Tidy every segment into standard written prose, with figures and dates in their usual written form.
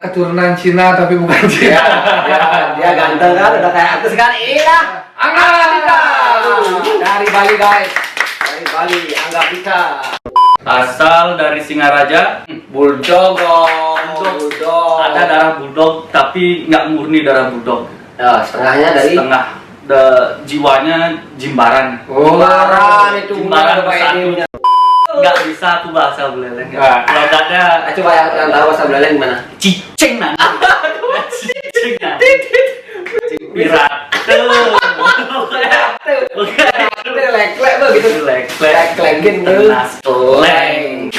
Keturunan Cina tapi bukan Cina. Dia ganteng kan, udah kayak artis kan. Iya, Angga Dika. dari Bali guys, dari Bali, Angga Dika. Asal dari Singaraja, Bulldog, Bulldog. ada darah bulldog tapi nggak murni darah bulldog. Ya, setengahnya dari Setengah jiwanya Jimbaran. Jimbaran itu. Jimbaran Pak satu. Edinya. Nggak bisa aku bahasa Buleleng. Nggak. Kalau ada Coba yang tahu bahasa Buleleng gimana? cicing nang. Cicing nang. Pirat. Oke. Lek-lek begitu. Lek-lekin tuh. Leng.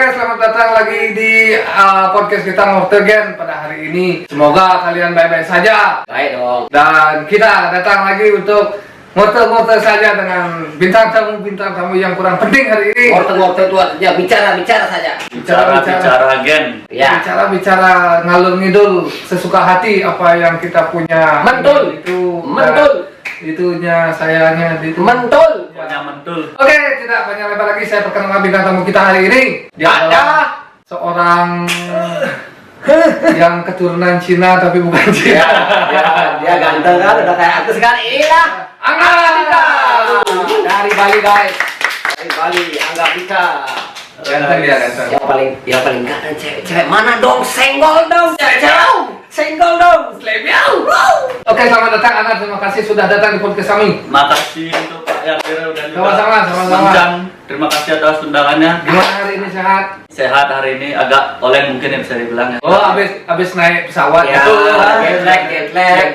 Selamat datang lagi di podcast kita Ngortegen pada hari ini. Semoga kalian baik-baik saja. Baik dong. Dan kita datang lagi untuk ngobrol-ngobrol saja dengan bintang tamu yang kurang penting hari ini. Wortel itu artinya bicara saja. Bicara gen. Ya. Bicara ngalur ngidul sesuka hati apa yang kita punya. Mentul. Mentul. Itunya sayangnya itu. Mentul. Pokoknya mentul. Oke, tidak banyak lebar lagi, saya perkenalkan bintang tamu kita hari ini. Dia adalah seorang yang keturunan Cina tapi bukan Cina. Dia ganteng kan, udah kayak artis kan. Iya, Angga Dika. dari Bali guys, dari Bali, Angga Dika. Ganteng dia, ganteng. Yang paling ganteng cewek mana dong? Senggol dong, cewek. Senggol dong, slepiau. Oke, selamat datang Angga, terima kasih sudah datang di podcast kami. Makasih untuk Pak Yadira dan juga Sama-sama. Manjang. Terima kasih atas undangannya. Gimana hari ini, sehat? Sehat hari ini, agak oleng mungkin ya bisa dibilang ya. Oh, abis naik pesawat Ya, itu. jet lag.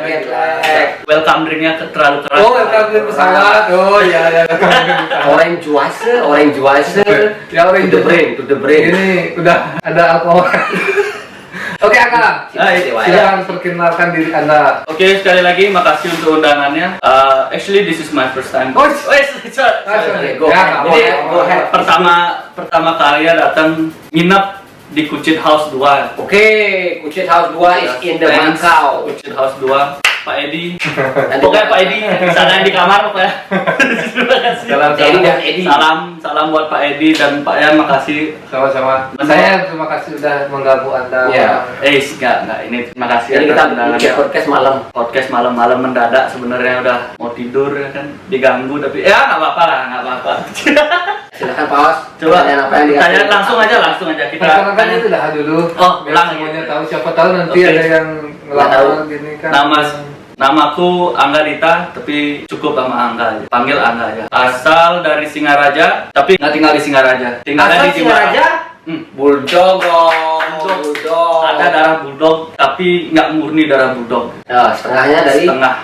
Welcome drinknya terlalu keras. Oh, welcome di pesawat. Oh, iya. Orange juice. Ya, orange To the brain. Ini udah ada alkohol. Oke, Angga. Hai. Silakan perkenalkan diri Anda. Oke, sekali lagi makasih untuk undangannya. Actually this is my first time. Oh, Sorry. Go Ya, ahead. Go ahead. Pertama kali datang nginep di Kucit House 2. Oke, Kucit House 2 is in the Thanks, Macau. Kucit House 2. Pak Edi. Nanti Pokoknya Pak Edi sana di kamar pokoknya. Terima kasih. Edi dan Edi. Salam buat Pak Edi dan Pak Yan, makasih. Sama-sama. Saya terima kasih sudah mengganggu Anda. Ya. Enggak, ini terima kasih Jadi atas kita undangannya. bikin podcast malam. Malam mendadak sebenarnya udah mau tidur ya kan, diganggu tapi ya nggak apa-apa. Silakan Pak Os. Coba Pertanyaan apa yang dikasih? tanya langsung aja kita Perkenalkan tanya. itu dah dulu. Oh, biar ulang semuanya gitu. tahu. Siapa tahu nanti Oke. ada yang ngelamar gini kan. Namaku Angga Dita, tapi cukup sama Angga aja. Panggil Angga aja. Asal dari Singaraja, tapi nggak tinggal di Singaraja. Tinggalnya Asal di Jimbaran. Singaraja? Bulldog. Bulldog. Ada darah bulldog, tapi nggak murni darah bulldog. Ya, setengahnya dari Setengah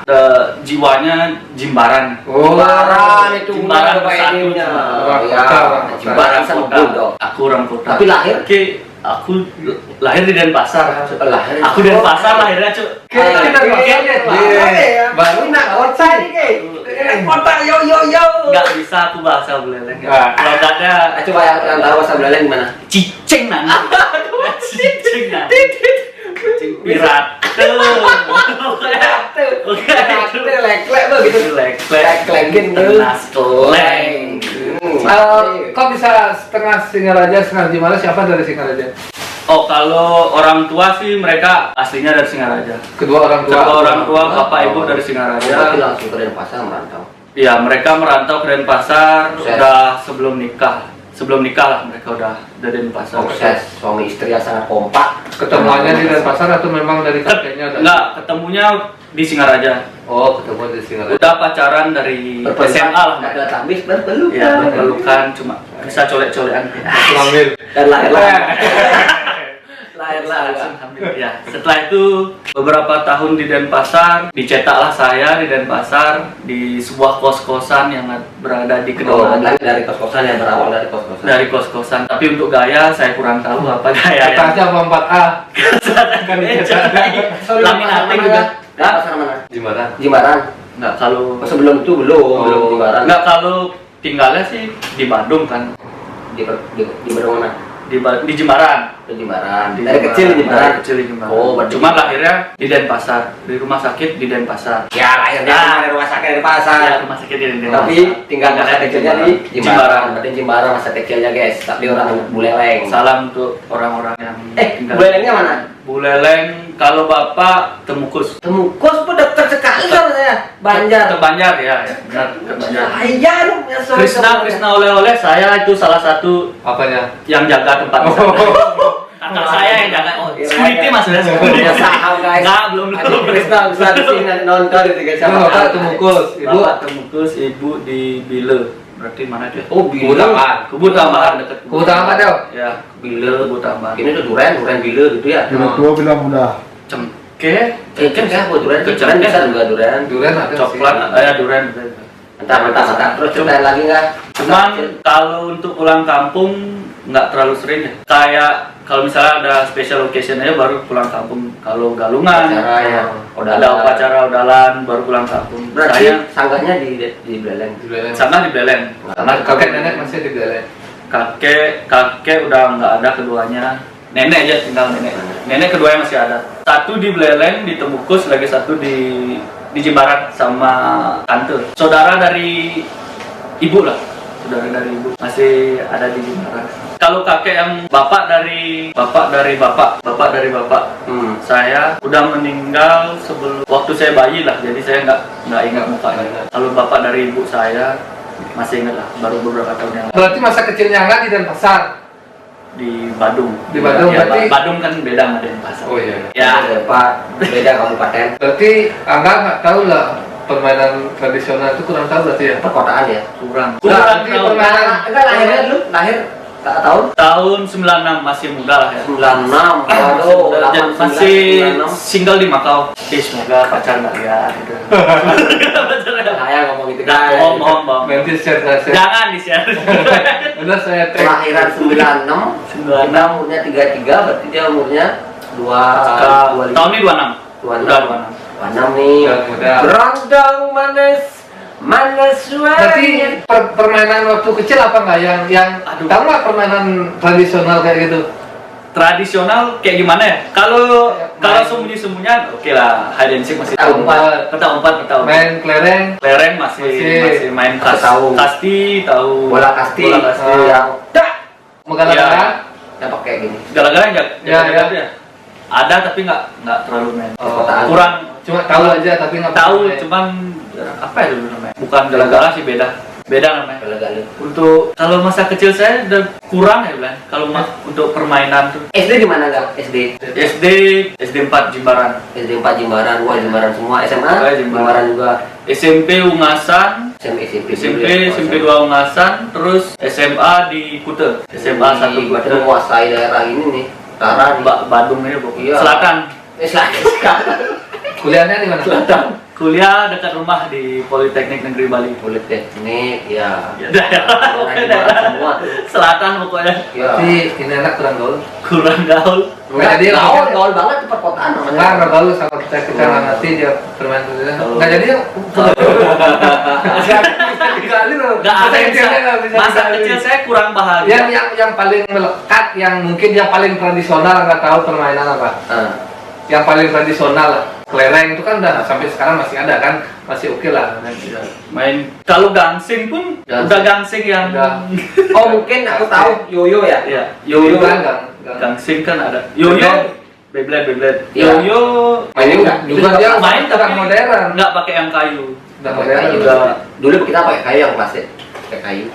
jiwanya Jimbaran. Oh, Jimbaran itu. Jimbaran Pak satu. Edinya. Orang Ya, kota. Jimbaran sama kota. Bulldog. Aku orang kota. Tapi lahir? Oke, aku lahir di Denpasar. Lahir. Aku Denpasar lahirnya cuy. Kita baru nak kota ini kota yo. Nggak bisa aku bahasa Buleleng. Nggak. Kalau ada Coba yang tahu bahasa Buleleng gimana? cicing nang. Cicing nang. Cicing pirat. Oke. Lek-lek begitu. Lek-lekin tuh. Leng. Kok bisa setengah Singaraja, setengah Jimbaran? Siapa dari Singaraja? Oh, kalau orang tua sih mereka aslinya dari Singaraja. Kedua orang tua. Kedua orang tua, bapak ibu dari Singaraja. Berarti langsung ke Denpasar merantau. Iya, mereka merantau ke Denpasar Sukses. udah sebelum nikah. Sebelum nikah lah mereka udah di Denpasar. Sukses, suami istri yang sangat kompak. Ketemuannya di Denpasar atau memang dari kakeknya? Enggak, ketemunya di Singaraja. Oh, ketemu di Singaraja. Udah pacaran dari SMA lah. Ada tabis berpelukan. Iya, berpelukan cuma bisa colek-colekan. Ambil. Dan lahirlah. Lahirlah. Ya, setelah itu beberapa tahun di Denpasar, dicetaklah saya di Denpasar di sebuah kos-kosan yang berada di Kedoman. Dari kos-kosan yang berawal dari kos-kosan. Dari kos-kosan, tapi untuk gaya saya kurang tahu apa gaya. Kertasnya apa 4A? Kan dicetak. Laminating juga. Pasar mana? Jimbaran. Enggak, kalau Sebelum itu belum Jimbaran. enggak, kalau tinggalnya sih di Bandung kan. Di Bandung mana? di Jimbaran. Di Jimbaran. Dari kecil di Jimbaran. Dari kecil di Jimbaran. Oh, berarti Cuman lahirnya di Denpasar, di rumah sakit di Denpasar. ya lahirnya di rumah sakit di pasar. Ya, rumah sakit di Denpasar. Tapi tinggal masa kecilnya di Jimbaran. Jimbaran. Berarti Jimbaran masa kecilnya guys. Tapi orang Buleleng. Salam untuk orang-orang yang tinggal. Bulelengnya mana? Buleleng, kalau Bapak Temukus. Temukus pun dekat sekali sama saya. Banjar. Ke Banjar ya, benar ke Banjar. Iya dong. Ya, sorry, Krishna oleh-oleh saya itu salah satu Apanya? yang jaga tempat wisata. Kakak saya yang jaga. Oh, Iya, security iya. maksudnya Ya security. saham guys. Enggak, belum. Aduh, Krisna bisa di sini nonton itu guys. Itu Bapak Temukus, Ibu. Bapak Temukus, Ibu di Bile. Berarti mana dia? Oh, Kubu Tambahan. Kubu Tambahan dekat Kubu Tambahan, Del. Ya, Bile. Kubu Tambahan. Ini tuh duren bile gitu ya. Bila tua bila muda. Cemke, Kan kan buat duren, Kecil. duren bisa juga duren. Durian ada sih. coklat, ya durian. Mantap. Terus ceritain lagi nggak? Cuman kalau untuk pulang kampung nggak terlalu sering ya. Kayak kalau misalnya ada special occasion aja baru pulang kampung. Kalau galungan, Acara ya. ada upacara odalan baru pulang kampung. Saya Berarti sanggahnya di Beleng. Durian. sama di Belen. Karena kakek nenek masih di Beleng. Kakek udah nggak ada keduanya. Nenek aja tinggal nenek. Nenek keduanya masih ada. Satu di Beleng, di Temukus, lagi satu di Jimbaran sama tante. Saudara dari ibu lah. Saudara dari ibu masih ada di Jimbaran. Kalau kakek yang bapak dari bapak. Saya udah meninggal sebelum waktu saya bayi lah. Jadi saya nggak ingat mukanya. Kalau bapak dari ibu saya masih ingat lah. Baru beberapa tahun yang lalu. Berarti masa kecilnya Angga di Denpasar. Di Badung. Di Badung, Ya, berarti- Badung kan beda sama Denpasar. Oh iya. Ya, Pak, beda kabupaten. Berarti Angga nggak tahu lah permainan tradisional itu kurang tahu berarti ya. Perkotaan ya. kurang. Nah, Kurang berarti tahu. permainan Enggak lahirnya dulu, lahir tak tahu. Tahun 96 masih muda lah ya. 96. Masih Waduh, muda. 89, Masih 96. single di Makau. Semoga pacar nggak lihat gitu. Saya ngomong gitu Nggak, guys. bohong. nanti share. Jangan di-share. Udah saya tag. Kelahiran 96, kita umurnya 33, berarti dia umurnya 25. Tahun ini 26. 26. Udah 26. 26 nih. Udah. Berondong manis Berarti suaranya. permainan waktu kecil apa nggak yang Aduh. tahu nggak permainan tradisional kayak gitu? Tradisional kayak gimana ya? Kalau Main. sembunyi-sembunyian oke lah, hide and seek masih Peta tahu. umpet. Peta umpet. Main kelereng. Lereng masih main Masih tahu. kasti tahu. Bola kasti. Bola kasti. Yang dak. Megala-gala. Yang pakai gini. Gara-gara enggak? Ya, ya. Ada tapi nggak terlalu main. Oh, Kurang cuma tahu aja tapi nggak tahu, pernah main. cuman apa ya dulu namanya? Bukan gara-gara sih, beda namanya. Gala-gala. Untuk kalau masa kecil saya udah kurang ya bilang. Kalau untuk permainan tuh SD di mana enggak? SD. SD 4 Jimbaran, SD 4 Jimbaran, wah Jimbaran semua. SMA Jimbaran. Jimbaran juga. SMP Ungasan, SMP SMP 2 Ungasan, terus SMA di Kute, SMA 1 Berarti Kute, menguasai daerah ini nih. Utara nih. Badung ini pokoknya. Iya. Selatan. Selatan. Kuliahnya di mana? Selatan. Kuliah dekat rumah di Politeknik Negeri Bali. Politeknik, ya. Ya, daerah, pokoknya daerah semua tuh. selatan pokoknya. Ya. Berarti ini anak kurang gaul. Kurang gaul. Nggak, jadi gaul banget di perkotaan namanya. nggak gaul sama kita nggak ngerti dia permain tradisional. Kalau- Nggak jadi ya. Digali loh. Nggak ada yang Kecilnya nggak bisa masa digali. kecil saya kurang bahagia. yang paling melekat, yang mungkin yang paling tradisional nggak tahu permainan apa. Ah. Yang paling tradisional kelereng itu kan udah sampai sekarang masih ada kan, masih oke lah. Main kalau gangsing pun Gangsing. udah gangsing yang Udah. Oh mungkin aku tahu yoyo ya. ya Yoyo yoyo kan gang. gangsing kan ada yoyo Beyblade Iya. yoyo Mainnya enggak? Juga dia main udah tapi modern. nggak pakai yang kayu. Udah Pakai modern. kayu. Udah. Dulu kita pakai kayu yang plastik. Pakai kayu.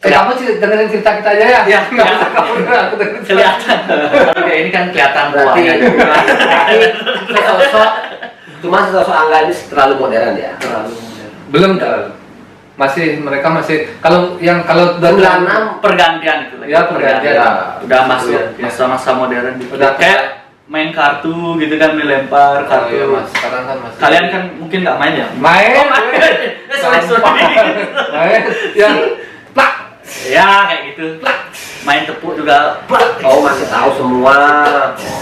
Kamu sih dengerin cerita kita aja ya. Ya, Nggak ya. usah kamu aku dengerin. Kelihatan. Tapi kayak ini kan kelihatan Berarti tuanya. sosok Angga ini terlalu modern ya. Terlalu Belum terlalu. Mereka masih kalau 96 pergantian itu. Ya, pergantian. Udah masuk Ya. masa-masa modern gitu. Udah Kayak main kartu gitu kan, dilempar Oh, iya, kartu. Mas. Sekarang kan masih. Kalian kan mungkin nggak main ya? main. Oh, main. Sorry. Main. Yang plak. Ya kayak gitu. Plak. main tepuk juga. Oh, masih tahu semua.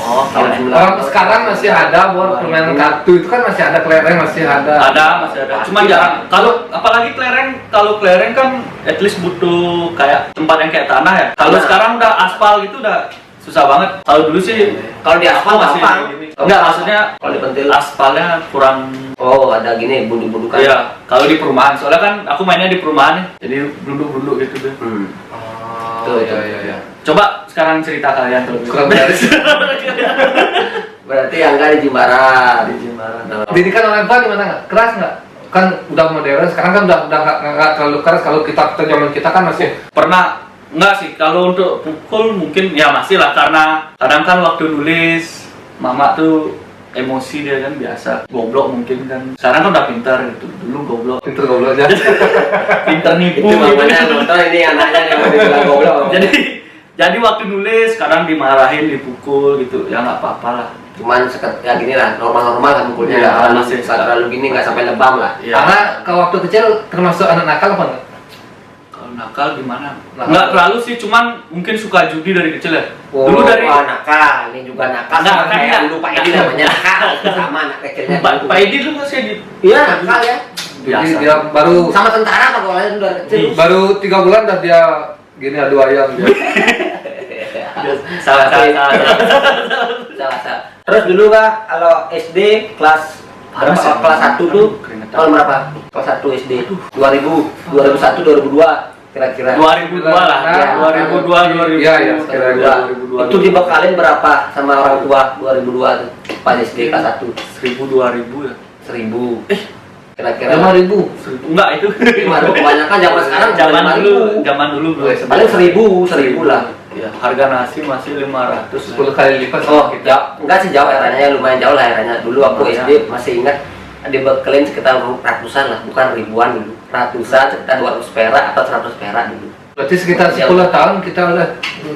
Oh, tahun 90. Orang sekarang masih ada buat permainan kartu itu kan masih ada, kelereng masih ada. Masih ada. Cuma jarang. Kalau apalagi kelereng kan at least butuh kayak tempat yang kayak tanah ya. Kalau Nah. sekarang udah aspal gitu udah susah banget. Kalau dulu sih Kalau di aspal masih gampang. gini. Enggak, maksudnya Kalau dipentil. aspalnya kurang. Oh, ada gini bundu-bundu kan. Iya, kalau di perumahan. Soalnya kan aku mainnya di perumahan nih. Jadi duduk-duduk gitu deh. Oh, iya. Coba sekarang cerita kalian tuh. Kurang beres. Berarti yang enggak di Jimbaran. Di Jimbaran. Didikan orang tua gimana nggak? Keras nggak? Kan udah modern, sekarang kan udah nggak terlalu keras. Kalau kita zaman kita kan masih. Pernah enggak sih, kalau untuk pukul mungkin ya masih lah, karena kadang kan waktu nulis mama tuh emosi dia kan biasa, goblok mungkin kan. Sekarang kan udah pintar gitu, dulu goblok. Pinter goblok aja. Pintar nipu Itu gitu. mamanya nonton, ini anaknya yang mau dibilang goblok. Jadi waktu nulis kadang dimarahin, dipukul gitu, ya nggak apa-apa lah. Cuman ya gini lah, normal-normal lah mukulnya. Iya, Nggak masih terlalu gini, nggak sampai lebam lah. Ya. Karena kalau waktu kecil termasuk anak nakal apa enggak? Kalau nakal gimana? Nakal. Nggak terlalu sih, cuman mungkin suka judi dari kecil ya. Oh, Dulu dari nakal, ini juga nakal. Nggak, Sama kayak nggak. dulu Pak Edi namanya nakal, sama anak kecilnya. Pak Edi dulu masih di Iya, nakal ya. Jadi Biasa. dia baru Sama tentara Pak kalau udah kecil. baru 3 bulan dah dia gini adu ayam dia. salah. Salah. Terus dulu Kak, kalau SD kelas berapa? Masih- Kelas 1 tuh Keringetan. tahun berapa? Kelas 1 SD. 2000, 2001, 2002 kira-kira. 2002 lah. Nah, 2002, 2000. Iya, iya, sekitar 2002. Itu dibekalin berapa sama orang tua 2002 tuh? Pas SD kelas 1. 1000 2000 ya. 1000. Kira-kira 5.000. Enggak itu. 5.000 kebanyakan zaman sekarang zaman 5.000. dulu belum. Paling 1000 lah. Ya, harga nasi masih 500. 10 kali lipat Oh, sama kita. jauh. Enggak sih jauh eranya, ya lumayan jauh lah eranya. Dulu aku Lumayan. SD masih ingat dibekelin sekitar ratusan lah, bukan ribuan dulu. Ratusan, sekitar 200 perak atau 100 perak dulu. Berarti sekitar 10 tahun kita udah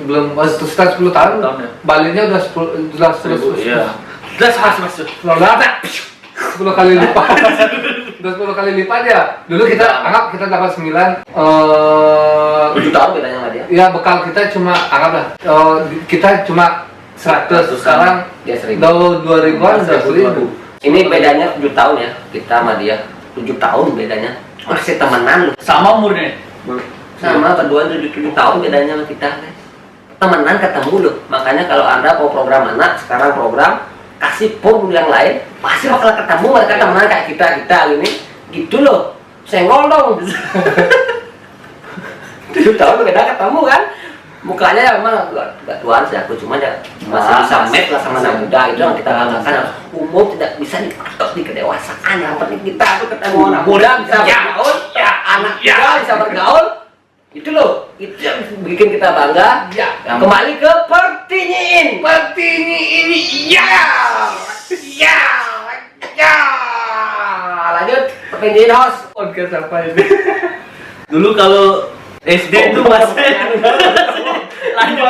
belum sekitar 10 tahun. Tahun ya. Baliknya udah 10 Iya. Udah masuk. Lada 10 kali lipat. Udah 10 kali lipat ya. Dulu kita anggap kita dapat 9 7 tahun bedanya sama dia. ya bekal kita cuma anggaplah kita cuma 100. Sekarang Dia 1000. 2000-an udah 1000. Ini bedanya 7 tahun ya, kita sama dia 7 tahun bedanya. Masih temenan loh. Sama umurnya. Sama berdua 7 tahun bedanya sama kita guys. Temenan ketemu loh. Makanya kalau Anda mau program anak, sekarang program kasih pun yang lain, pasti bakal ketemu mereka temenan kayak kita gini. Gitu loh. Senggol dong. 7 tahun beda ketemu kan. Mukanya emang gak tuan sih aku, cuma ya masih bisa match lah sama anak muda. Itu yang kita katakan, umur tidak bisa dipatok di kedewasaan. Yang penting kita tuh ketemu anak muda bisa bergaul, anak muda bisa bergaul. Itu loh, itu yang bikin kita bangga. Kembali ke pertinyiin. ini Lanjut pertinyiin host. podcast apa ini? Dulu kalau SD itu masih lanjut.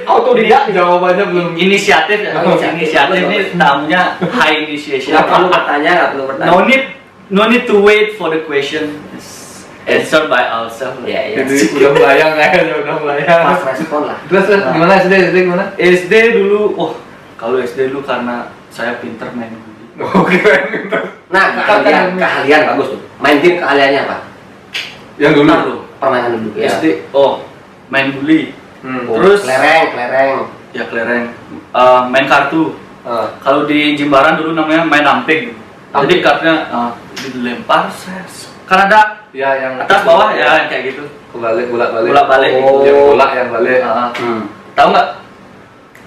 Autodidak. Jawabannya belum. Inisiatif ya. Inisiatif ini tamunya high initiation. Nggak perlu bertanya, nggak perlu bertanya. No need to wait for the question. It's answered by ourselves. Iya, iya. Jadi udah melayang kayaknya, udah melayang. Pas respon lah. Terus gimana SD gimana? SD dulu, kalau SD dulu karena saya pinter main judi. Oke. Nah, keahlian bagus tuh. Main game keahliannya apa? Yang dulu. Nah, dulu. Permainan dulu ya. SD, main guli. Oh, Terus kelereng. ya kelereng, main kartu. Kalau di Jimbaran dulu namanya main amping. Jadi kartunya dilempar, kan ada Ya yang atas bawah ya kayak gitu. Kebalik bolak-balik. Bolak-balik. Oh. Yang bola yang balik. Tahu nggak?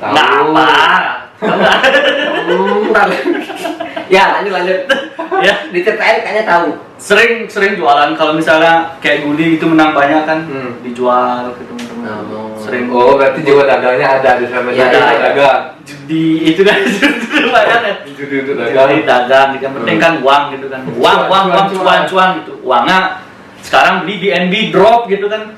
Tahu. Nggak apa. Tahu nggak? Ntar. Ya, lanjut. Ya, Diceritain kayaknya tahu. sering jualan kalau misalnya kayak guli itu menang banyak kan, dijual ke teman-teman. Oh. Sering. Oh, berarti jiwa dagangnya ada di sana. Iya, Jiwa iya. dagang. Judi itu kan lumayan ya. Judi itu dagang. Judi dagang, yang penting kan uang gitu kan. Cuan gitu. Uangnya sekarang beli BNB drop gitu kan.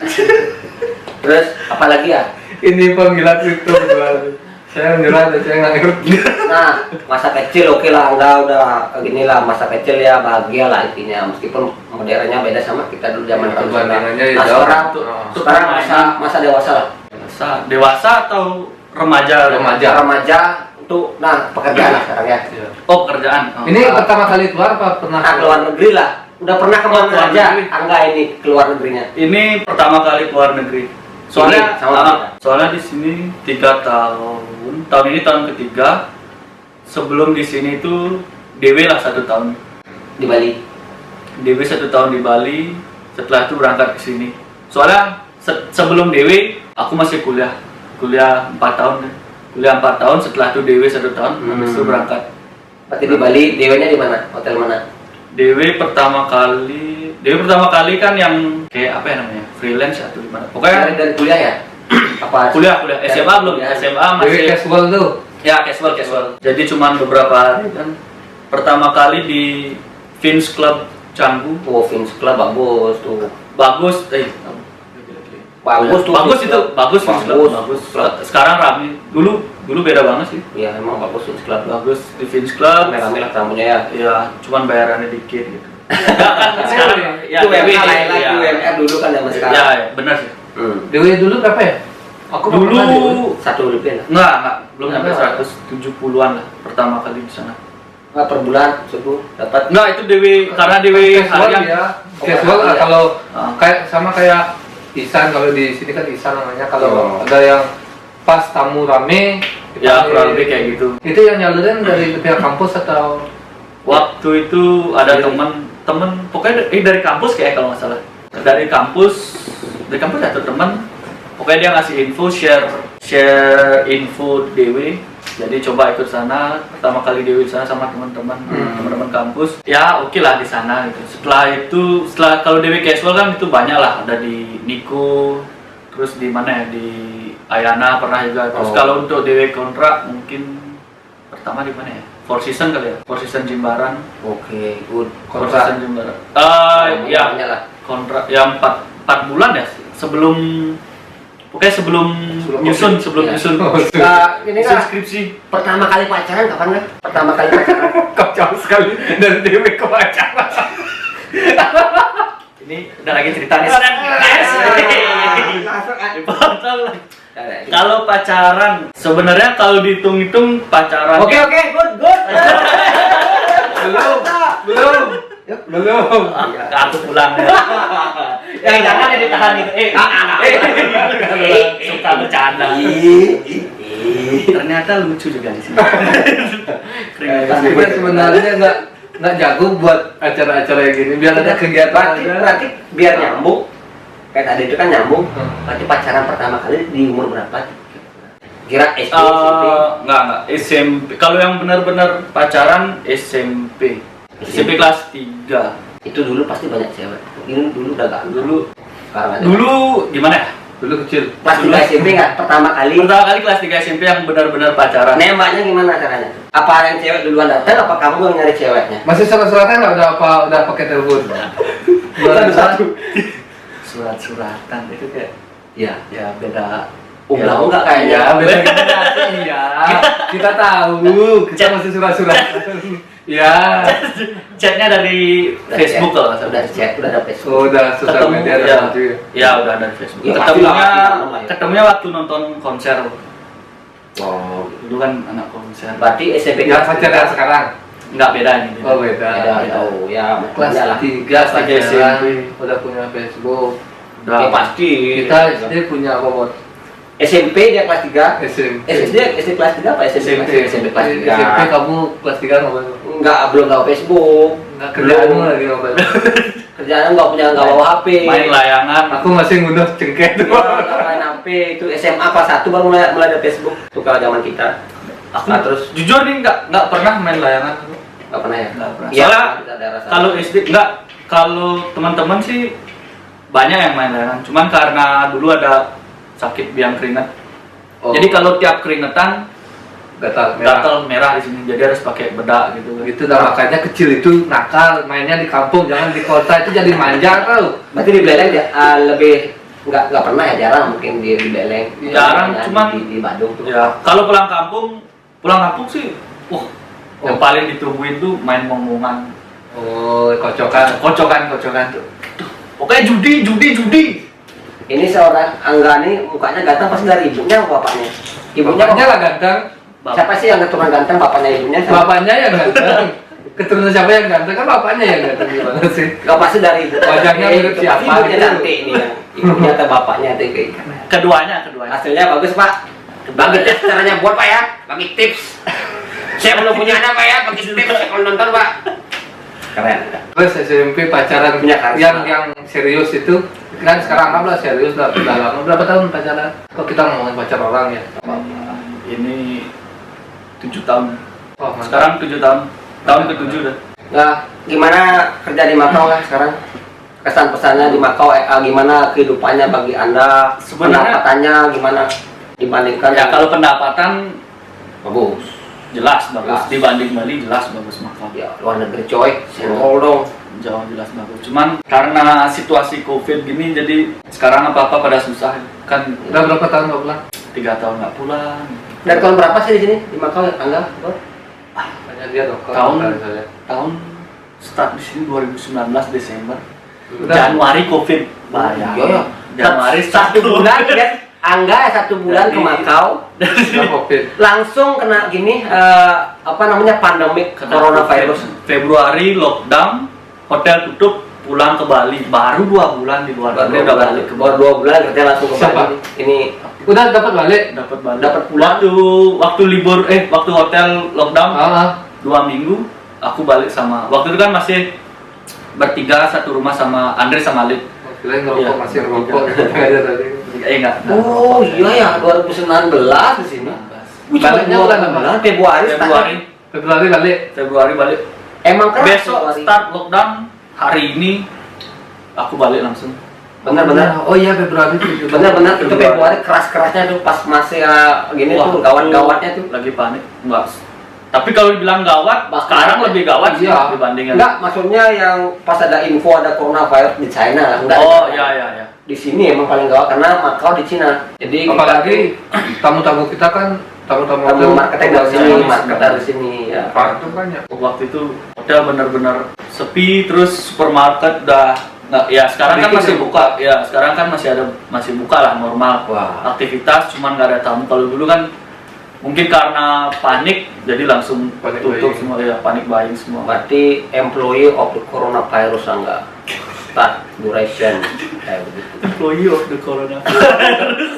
Terus apalagi ya? Ini penggilat kripto berdua. Saya menyerah, saya nggak ngerti. Nah, masa kecil oke lah, enggak udah gini lah, masa kecil ya bahagia lah intinya, meskipun modernnya beda sama kita dulu zaman Perbandingannya ya Nah, jauh. sekarang masa dewasa lah. dewasa atau remaja? Remaja untuk pekerjaan lah sekarang ya. Oh, pekerjaan. Oh. Ini pertama kali keluar apa pernah? Keluar negeri lah. Udah pernah kemana Keluar aja? negeri. Angga ini keluar negerinya. Ini pertama kali keluar negeri. Soalnya Ini sama kita. soalnya di sini 3 tahun. Tahun ini tahun ketiga. Sebelum di sini itu DW lah 1 tahun. Di Bali. DW 1 tahun di Bali. Setelah itu berangkat ke sini. Soalnya sebelum DW aku masih kuliah 4 tahun. Kuliah 4 tahun, setelah itu DW 1 tahun, habis itu berangkat. Berarti di Bali, DW-nya di mana? Hotel mana? DW pertama kali kan yang kayak apa ya namanya? Freelance atau gimana? Pokoknya Dari kuliah ya? Apa? kuliah SMA belum, SMA Dewi masih casual tuh. ya casual. Jadi cuman beberapa hari kan. Pertama kali di Fins Club Canggu. Oh, Fins Club bagus tuh. Bagus, Bagus tuh. bagus Fins itu, Club. bagus Fins Club, bagus. Sekarang rame. Dulu beda banget sih. Iya, emang bagus Fins Club. Bagus di Fins Club. Rame-rame lah tamunya ya. Ya, cuman bayarannya dikit gitu. Sekarang ya, Itu DW, UMR lain lagi, ya. UMR dulu kan zaman sekarang. Ya, benar sih. Dewi dulu berapa ya? Aku belum Dulu pernah Dewi. Rp1 lah. enggak, belum sampai Berapa? 170-an lah pertama kali di sana. Nggak per bulan suku dapat. Enggak, itu Dewi karena Dewi Casual harian. ya. Casual Oh, kalau Ah. kayak sama kayak Isan, kalau di sini kan Isan namanya. Kalau Oh. ada yang pas tamu rame, Ya, dipanggil. kurang lebih kayak gitu. Itu yang nyalurin dari pihak kampus atau? Waktu itu ada Iya. temen pokoknya dari kampus kayak kalau nggak salah. Dari kampus atau teman. Pokoknya dia ngasih info, share info DW. Jadi coba ikut sana. Pertama kali DW di sana sama teman-teman kampus. Ya oke lah di sana gitu. Setelah kalau DW casual kan itu banyak lah. Ada di Niko, terus di mana ya, di Ayana pernah juga. Terus Oh. kalau untuk DW kontrak mungkin pertama di mana ya? Four Season kali ya. Four Season Jimbaran. Oke, good. Four Kontrak. Season Jimbaran. Ya, Ya lah. kontrak yang 4 bulan ya sebelum sebelum nyusun Ya. nyusun Ini kan skripsi. pertama kali pacaran kapan kan? Pertama kali pacaran. Kacau sekali dari Dewi ke pacaran. Ini udah lagi cerita nih. Kalau pacaran sebenarnya kalau dihitung-hitung pacaran. Oke, good. Belum. Aku pulang ya. Jangan ya ditahan itu. Suka bercanda. Ternyata lucu juga di sini. Tapi sebenarnya nggak jago buat acara-acara yang gini. Biar ada kegiatan. Berarti biar nyambung. Kayak tadi itu kan nyambung. Berarti pacaran pertama kali di umur berapa? Kira SD, SMP. Enggak SMP. Kalau yang benar-benar pacaran SMP kelas 3. Itu dulu pasti banyak cewek. Ini dulu udah gak sekarang ada. Dulu gimana ya? Dulu kecil. Kelas 3 SMP nggak? Pertama kali. Pertama kali kelas 3 SMP yang benar-benar pacaran. Nembaknya gimana caranya? Apa yang cewek duluan datang? Apa kamu yang nyari ceweknya? Masih surat-suratan nggak? Udah pakai telepon. Satu-satu. Surat-suratan itu kayak Ya. ya beda. Enggak kayaknya. Ya, beda generasi. Iya. Kita tahu. Kita masih surat-suratan. Ya. Chatnya dari Facebook kalau nggak salah. Udah chat, udah ada Facebook. Oh, udah sosial Ketemu media ya. ada itu ya. Ya udah dari Facebook. Ya, pasti lah, pasti lah. Ketemunya waktu nonton konser. Oh, Dulu kan anak konser. berarti SMP Yang pacaran sekarang. Nggak beda ini. Oh, beda. Beda. Oh, ya Kelas lah. 3 Kelas tiga pacaran, SMP. udah punya Facebook. Ya Udah pasti. Kita SD punya apa buat SMP dia kelas 3. SMP. SD kelas 3 apa SMP? SMP kelas 3. SMP kamu kelas 3 ngapain? Enggak, belum tahu Facebook. Enggak kerjaanmu lagi ngapain? Kerjaan enggak bawa HP. main layangan. Aku masih ngunduh cengkeh tuh. Nggak main HP itu SMA kelas 1 baru mulai ada Facebook. Itu kalau zaman kita. Aku Nah, terus jujur nih nggak pernah main layangan. enggak pernah ya? Nggak pernah. Iya, Soalnya kita daerah sana. kalau SD nggak, kalau teman-teman sih banyak yang main layangan. Cuman karena dulu ada sakit biang keringat. Oh. Jadi kalau tiap keringetan Gatal gatal merah di sini, jadi harus pakai bedak gitu. Itu dah makanya kecil itu nakal, mainnya di kampung, jangan di kota, itu jadi manja tau. Berarti di Beleng ya, lebih nggak pernah ya, jarang mungkin di Beleng. Jarang, Banyak cuman di Bandung tuh. Ya, kalau pulang kampung sih, yang paling ditungguin tuh main mongongan, Oh, kocokan. kocokan tuh. Pokoknya judi. Ini seorang Angga nih mukanya ganteng pasti dari ibunya atau bapaknya? Ibunya Bapaknya lah ganteng. Siapa sih yang keturunan ganteng, bapaknya ibunya? Bapaknya yang ganteng. Keturunan siapa yang ganteng? Kan bapaknya yang ganteng gimana sih? Gak pasti dari ibu. Wajahnya mirip siapa Ibunya gitu. nanti ini ya. Ibunya atau bapaknya itu kayak. Keduanya. Hasilnya bagus Pak. Bagi tips caranya buat Pak ya. Bagi tips. Saya belum punya anak Pak ya. Bagi tips kalau nonton Pak. Keren. Terus SMP pacaran Punya karisma. yang serius itu kan sekarang anggaplah serius udah lama. Berapa tahun pacaran? Kok kita ngomongin pacar orang ya? Ini 7 tahun. Oh, mantap. Sekarang 7 tahun. Tahun ke-7 udah. Nah, gimana kerja di Makau lah sekarang? Kesan pesannya di Makau, gimana kehidupannya bagi Anda? Sebenarnya- Pendapatannya gimana dibandingkan? Ya kalau pendapatan bagus. jelas bagus Jelas. dibanding Bali jelas bagus Makau. Ya, luar negeri coy. Senggol dong. Jauh jelas bagus. Cuman karena situasi Covid gini jadi sekarang apa-apa pada susah kan. Udah berapa tahun nggak pulang? 3 tahun nggak pulang. Dari tahun berapa sih di sini di Makau, Angga? Tanya dia dong. Tahun start di sini 2019 Desember. Udah. Januari Covid. Bayang. Iya, iya. Januari Satu bulan ya. Angga 1 bulan ke Jadi- Makau, Udah Covid. langsung kena gini apa namanya pandemik coronavirus. Februari lockdown, hotel tutup, pulang ke Bali. Baru 2 bulan di luar negeri udah balik ke Baru Bali. 2 bulan kerja langsung ke Siapa? Bali. Ini Udah dapat balik. Dapat balik. Dapat pulang. Waktu libur waktu hotel lockdown Ah, 2 minggu aku balik sama. Waktu itu kan masih bertiga satu rumah sama Andre sama Alif. kirain ngerokok Iya. masih ngerokok. Aja tadi. Enggak. oh iya ya 2019 di sini. Baliknya bulan apa? Februari. Februari balik. Februari balik. Emang keras Besok Februari. start lockdown, hari ini aku balik langsung. Benar-benar. Oh iya Februari itu. Benar-benar itu Februari. Februari keras-kerasnya tuh pas masih gini Wah, tuh gawat-gawatnya tuh. lagi panik. Enggak. Tapi kalau dibilang gawat, sekarang lebih gawat sih Iya. dibandingin. Enggak, maksudnya yang pas ada info ada coronavirus di China lah. Enggak. Oh iya. Di sini emang paling gawat karena Makau di Cina. Jadi Apalagi tamu-tamu kita kan tamu-tamu kamu marketing dari sini, Iya. market dari sini ya. Pak itu banyak. Waktu itu hotel benar-benar sepi, terus supermarket udah nggak. Ya sekarang kan Sedikit masih yang buka. Ya sekarang kan masih buka lah normal. Wah. Aktivitas cuman nggak ada tamu. Kalau dulu kan mungkin karena panik jadi langsung Panik tutup buying. semua ya, panik buying semua. Berarti employee of the coronavirus enggak start duration kayak begitu. Employee of the corona.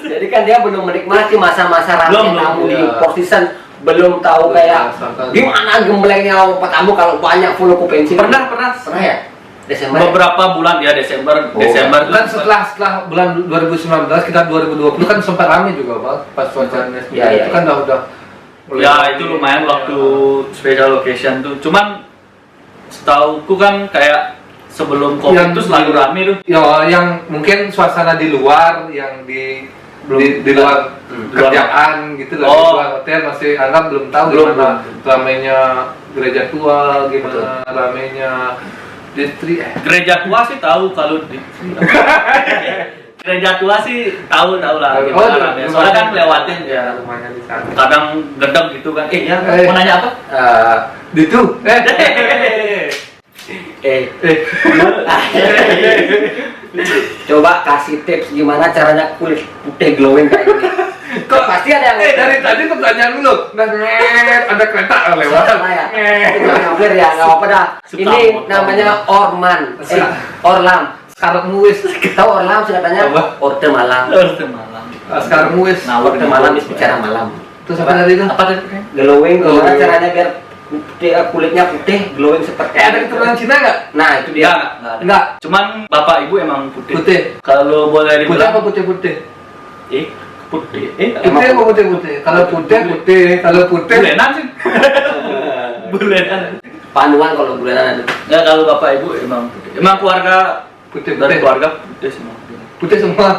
Jadi kan dia belum menikmati masa-masa Belum, ramai tamu di iya. Four Seasons, belum tahu kayak Sampai- gimana gemblengnya tamu kalau banyak full okupansi. Pernah. Pernah ya? Desember. Ya? Beberapa bulan ya Desember Oh. Desember Kan setelah bulan 2019 kita 2020 kan sempat ramai juga Pak pas cuacanya seperti Iya, iya, itu kan udah mulai ya ramai. itu lumayan waktu special location tuh. Cuman setauku kan kayak sebelum Covid tuh selalu rame tuh. Ya yang mungkin suasana di luar yang di Belum- di luar di luar- kerjaan gitu lah, Oh. di luar hotel masih anggap belum tahu Belum, gimana ramainya gereja tua, gimana ramainya distri Gereja tua sih tahu kalau di gereja tua sih tahu lah Oh, gimana di- rame. Soalnya kan lewatin ya. rumahnya di sana. Kadang gedeg gitu kan. Ya, Eh. mau nanya apa? Di itu Coba kasih tips gimana caranya kulit putih glowing kayak gini. Kok Pasti ada yang dari tadi pertanyaan dulu. Ada kereta lewat. Sama ya. Itu hampir ya, nggak apa-apa dah. Suka Ini motor. namanya Orman, Orlam. Sekarang muis. Tahu Orlam singkatannya? Apa? Orde Malam. Orde Malam. Sekarang muis. Orde Malam is bicara malam. Terus apa tadi itu? Apa tadi? Glowing, gimana Glowing. caranya biar putih, kulitnya putih, glowing seperti Ada keturunan Cina nggak? Nah, itu dia. Enggak ada. Enggak. Cuman bapak ibu emang putih. Putih. Kalau boleh Putih dibilang apa putih-putih? putih. Putih apa putih-putih? Kalau putih putih, kalau putih Bulenan sih. Bulenan. Panuan kalau bulanan ada. Ya kalau bapak ibu emang putih. Emang keluarga putih dari putih. keluarga putih semua. Putih semua.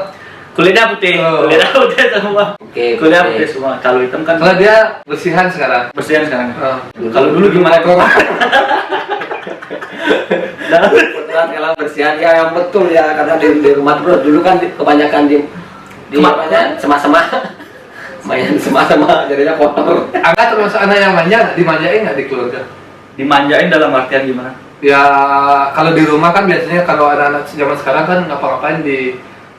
Kulitnya putih, Oh. kulitnya putih semua. Oke. Kulitnya oke. putih semua. Kalau hitam kan Kalau dia bersihan sekarang. bersihan sekarang. Oh. Kalau dulu gimana? Kebetulan kalau bersihan ya yang betul ya karena di rumah terus dulu kan kebanyakan di Kemana? apa, sema-sema main sema-sema jadinya kotor. Angga termasuk anak yang manja, dimanjain nggak di keluarga? Dimanjain dalam artian gimana? Ya kalau di rumah kan biasanya kalau anak-anak zaman sekarang kan ngapa-ngapain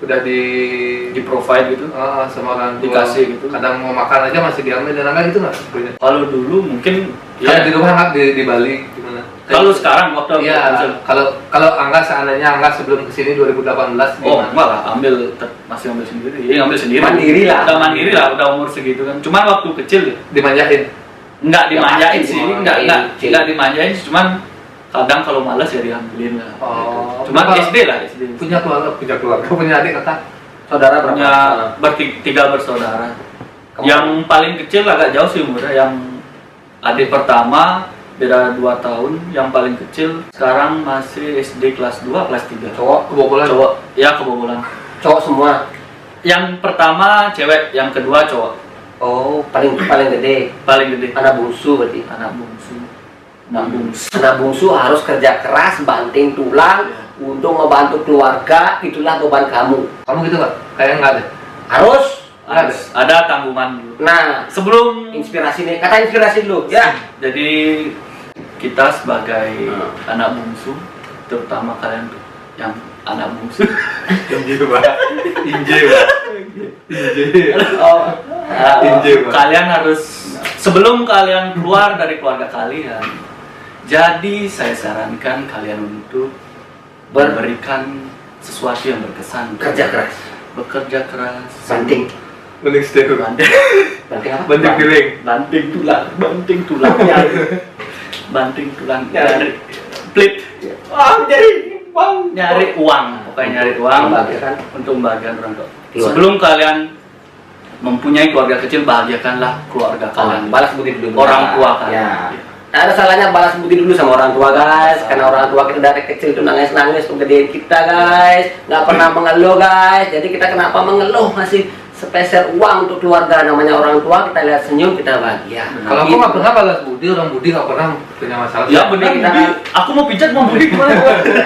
udah di provide gitu. sama orang tua. Dikasih gitu. Kadang mau makan aja masih diambil dan Angga gitu nggak? Kalau dulu mungkin Kalau di rumah Angga di Bali gimana? Kalau sekarang waktu Iya, kalau Angga seandainya Angga sebelum kesini 2018 oh gimana? enggak lah, masih ambil sendiri. Iya, ngambil sendiri. Mandiri lah. Udah mandiri lah, udah umur segitu kan. Cuman waktu kecil Dimanjain. enggak dimanjain pasti sih, dimanjain. enggak dimanjain, cuman kadang kalau malas ya diambilin lah. Oh. Cuman Bapak SD lah, SD. punya keluarga, punya adik kakak. Saudara berapa? Punya tiga bersaudara. Kamu? Yang paling kecil agak jauh sih umurnya, yang adik pertama beda 2 tahun, yang paling kecil sekarang masih SD kelas 2, kelas 3. Cowok, Kebobolan. Cowok, ya kebobolan. cowok semua. Yang pertama cewek, yang kedua cowok. Oh, paling gede. Paling gede. Anak bungsu berarti. Anak bungsu. Anak bungsu. Anak bungsu harus kerja keras, banting tulang untuk membantu keluarga. Itulah beban kamu. Kamu gitu nggak? Kayaknya nggak deh. Harus. Ada tanggungan dulu. Nah, Sebelum inspirasi nih. Kata inspirasi dulu. Ya. jadi kita sebagai anak bungsu, terutama kalian yang anak bungsu, Inje banget. Inje banget. Inje. Oh. Inje banget. kalian harus sebelum kalian keluar dari keluarga kalian, jadi saya sarankan kalian untuk memberikan sesuatu yang berkesan. Kerja keras. Bekerja keras. Banting. Mending stay dulu. Banting. Banting apa? Banting piring. Banting tulang. Banting tulang. Banting tulang. Nyari plit. Nyari uang. Pokoknya nyari uang Membahagiakan. untuk membahagiakan orang tua. Keluarga. Sebelum kalian mempunyai keluarga kecil, bahagiakanlah keluarga kalian. Balas budi dulu. Orang tua kalian. Ya. Nah, ada salahnya balas budi dulu sama orang tua guys, karena orang tua kita dari kecil itu nangis-nangis untuk gedein kita guys, nggak pernah mengeluh guys. Jadi kita kenapa mengeluh, masih spesial uang untuk keluarga, namanya orang tua, kita lihat senyum kita bahagia. Kalau aku nggak pernah balas budi, orang budi nggak pernah punya masalah. Ya benar, kita Budi. Aku mau pijat, mau Budi gimana?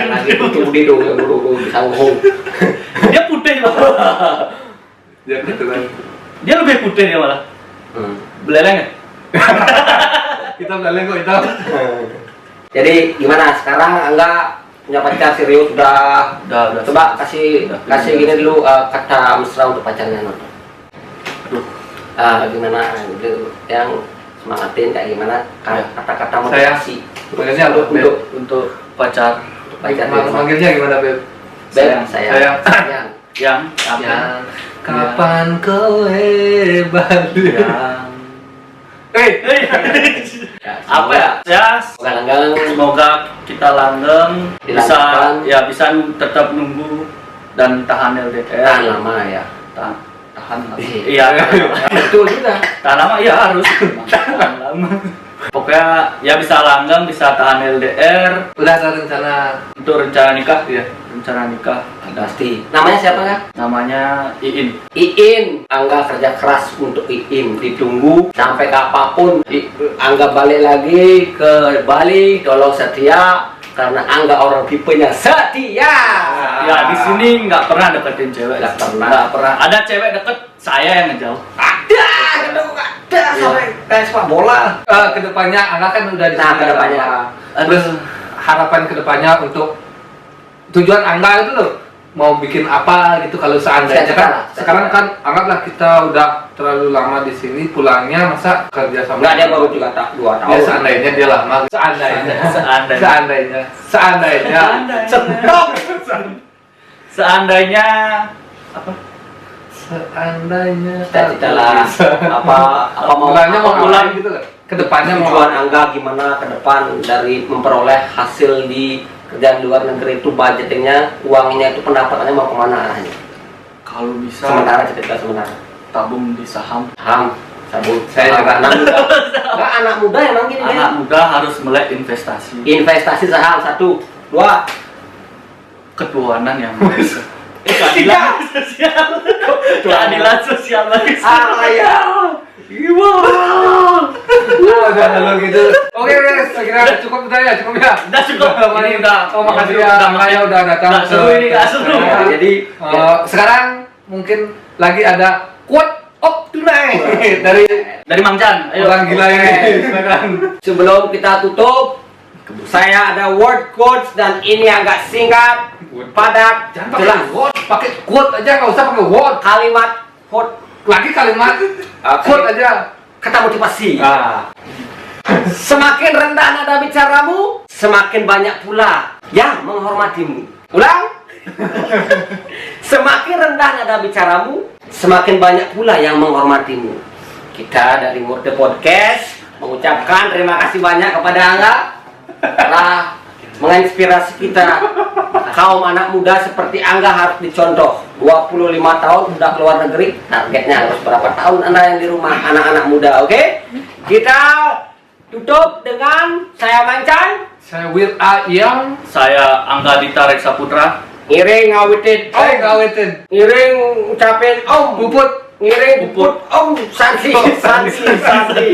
lagi itu budi dong, bisa ngomong. Dia putih loh. Ya gitu kan. Dia lebih putih dia malah. Beleleng ya? Kita belalang kok itu. Jadi gimana sekarang enggak punya pacar serius udah? Udah. Coba kasih gini dulu kata mesra untuk pacarnya non. Aduh. Gimana gitu, yang semangatin kayak gimana Ya. kata-kata Saya motivasi Panggilnya apa? Beb? Untuk pacar Manggilnya gimana, Beb? sayang. yang apa? Yang kapan kau hebat? Yang Hey, apa ya? Ya Langgang semoga kita langgeng Dilanggengkan. bisa tetap nunggu dan tahan LDR. tahan lama ya. Tahan lama. Iya, tahan lama. Betul juga. Tahan lama iya harus. Tahan lama. Pokoknya ya bisa langgeng, bisa tahan LDR. udah ada rencana Untuk rencana nikah ya? rencana nikah Pasti. Namanya siapa kan? namanya Iin. Iin, Angga kerja keras untuk Iin, ditunggu sampai kapanpun. Angga balik lagi ke Bali, tolong setia karena Angga orang tipenya setia. Ya di sini nggak pernah deketin cewek. Nggak pernah. Ada cewek deket, saya yang ngejauh. Ada sampai kayak sepak bola. Kedepannya Angga kan udah di Nah, sini. kedepannya. Terus harapan kedepannya untuk tujuan Angga itu loh mau bikin apa gitu kalau seandainya Cita-cita kan lah, cita-cita. sekarang kan anggaplah kita udah terlalu lama di sini, pulangnya masa kerja sama Enggak, dia baru 2 tahun. ya seandainya dia lama, seandainya Stop. Seandainya apa? seandainya Cita-cita lah. Apa mau pulangnya mau apa pulang gitu kan kedepannya mau tujuan Angga gimana ke depan dari memperoleh hasil di kerjaan luar negeri itu, budgetingnya, uangnya itu pendapatannya mau kemana arahnya? Kalau bisa Sementara cerita sementara. tabung di saham. Sabun. Saya juga. anak muda. Enggak, anak muda emang gini Anak dia. muda harus melek investasi. Investasi saham 1, 2. Ketuhanan yang keadilan sosial. Keadilan sosial lagi. Ya. udah lalu gitu. Oke, saya kira cukup ya. Udah cukup. Ini Ini udah. Oh, makasih ya, Udah, Angga ya udah datang. Nggak seru ini, nggak seru. Nah, Jadi sekarang mungkin lagi ada quote of tonight dari Mang Chan. Ayo. orang gila ini. Silakan. sebelum kita tutup, saya ada word quotes dan ini agak singkat. padat, Jangan pakai jelas. what, pakai quote aja, nggak usah pakai what. Kalimat quote, Lagi kalimat quote aja. kata motivasi. Ah. Semakin rendah nada bicaramu, semakin banyak pula yang menghormatimu. Ulang. Semakin rendah nada bicaramu, semakin banyak pula yang menghormatimu. Kita dari Murte Podcast mengucapkan terima kasih banyak kepada Angga telah menginspirasi kita. Kaum anak muda seperti Angga harus dicontoh. 25 tahun sudah keluar negeri, targetnya harus berapa tahun Anda yang di rumah, anak-anak muda, oke? Kita tutup dengan saya Mancan, Saya Will A yang Saya Angga Dita Reksa Putra. ngiring ngawitin om, ngawetin. ngiring ucapin om, Puput. ngiring puput om, santi, Oh, santi, santi. santi,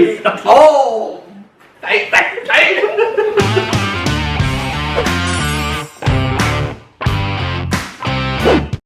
oh, Tai.